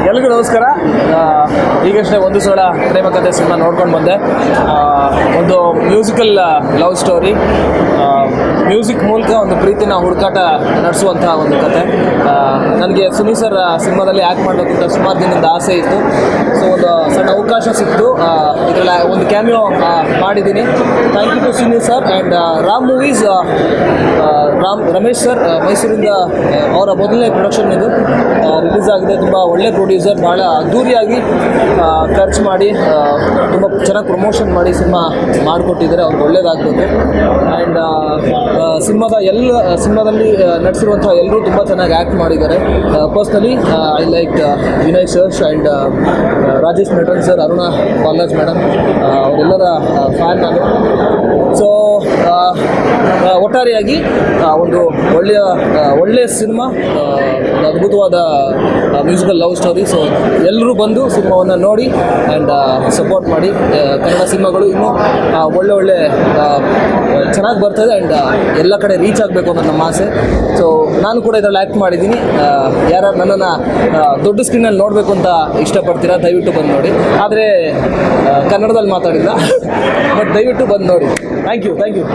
ಎಲ್ರಿಗೂ ನಮಸ್ಕಾರ. ಈಗಷ್ಟೇ ಒಂದು ಸಲ ಪ್ರೇಮ ಕಥೆ ಸಿನಿಮಾ ನೋಡ್ಕೊಂಡು ಬಂದೆ. ಒಂದು ಮ್ಯೂಸಿಕಲ್ ಲವ್ ಸ್ಟೋರಿ, ಮ್ಯೂಸಿಕ್ ಮೂಲಕ ಒಂದು ಪ್ರೀತಿನ ಹುಡುಕಾಟ ನಡೆಸುವಂತಹ ಒಂದು ಕತೆ. ನನಗೆ ಸುನಿ ಸರ್ ಸಿನಿಮಾದಲ್ಲಿ ಆ್ಯಕ್ಟ್ ಮಾಡಬೇಕಂತ ಸುಮಾರು ದಿನದಿಂದ ಆಸೆ ಇತ್ತು. ಸೊ ಒಂದು ಸಣ್ಣ ಅವಕಾಶ ಸಿಕ್ತು, ಇದರಲ್ಲಿ ಒಂದು ಕ್ಯಾಮಿಯೋ ಮಾಡಿದ್ದೀನಿ. Thank you to Suni sir and Ram Movies. Ramesh sir ಮೈಸೂರಿಂದ ಅವರ ಮೊದಲನೇ ಪ್ರೊಡಕ್ಷನ್ ಇದು ರಿಲೀಸ್ ಆಗಿದೆ. ತುಂಬ ಒಳ್ಳೆ ಪ್ರೊಡ್ಯೂಸರ್, ಭಾಳ ಅದ್ದೂರಿಯಾಗಿ ಖರ್ಚು ಮಾಡಿ ತುಂಬ ಚೆನ್ನಾಗಿ ಪ್ರಮೋಷನ್ ಮಾಡಿ ಸಿನಿಮಾ ಮಾಡಿಕೊಟ್ಟಿದ್ದಾರೆ. ಅವ್ರಿಗೆ ಒಳ್ಳೇದಾಗಬೇಕು. ಆ್ಯಂಡ್ ಸಿನಿಮಾದಲ್ಲಿ ನಟಿಸಿರುವಂಥ ಎಲ್ಲರೂ ತುಂಬ ಚೆನ್ನಾಗಿ ಆ್ಯಕ್ಟ್ ಮಾಡಿದ್ದಾರೆ. Personally I like Vinay sir's and Rajesh ನಟನ್ ಸರ್, ಅರುಣಾ ಬಾಲರಾಜ್ ಮೇಡಮ್, ಅವರೆಲ್ಲರ ಫ್ಯಾನ್ ನಾನು. ಸೊ ಒಟ್ಟಾರೆಯಾಗಿ ಒಂದು ಒಳ್ಳೆಯ ಸಿನಿಮಾ, ಒಂದು ಅದ್ಭುತವಾದ ಮ್ಯೂಸಿಕಲ್ ಲವ್ ಸ್ಟೋರಿ. ಸೊ ಎಲ್ಲರೂ ಬಂದು ಸಿನಿಮಾವನ್ನು ನೋಡಿ ಆ್ಯಂಡ್ ಸಪೋರ್ಟ್ ಮಾಡಿ. ಕನ್ನಡ ಸಿನಿಮಾಗಳು ಇನ್ನೂ ಒಳ್ಳೆ ಚೆನ್ನಾಗಿ ಬರ್ತದೆ ಆ್ಯಂಡ್ ಎಲ್ಲ ಕಡೆ ರೀಚ್ ಆಗಬೇಕು ಅನ್ನೋದು ನಮ್ಮ ಆಸೆ. ಸೊ ನಾನು ಕೂಡ ಇದರಲ್ಲಿ ಆ್ಯಕ್ಟ್ ಮಾಡಿದ್ದೀನಿ. ಯಾರು ನನ್ನನ್ನು ದೊಡ್ಡ ಸ್ಕ್ರೀನಲ್ಲಿ ನೋಡಬೇಕು ಅಂತ ಇಷ್ಟಪಡ್ತೀರಾ, ದಯವಿಟ್ಟು ಬಂದು ನೋಡಿ. ಆದರೆ ಕನ್ನಡದಲ್ಲಿ ಮಾತಾಡಿಲ್ಲ, ಬಟ್ ದಯವಿಟ್ಟು ಬಂದು ನೋಡಿ. Thank you.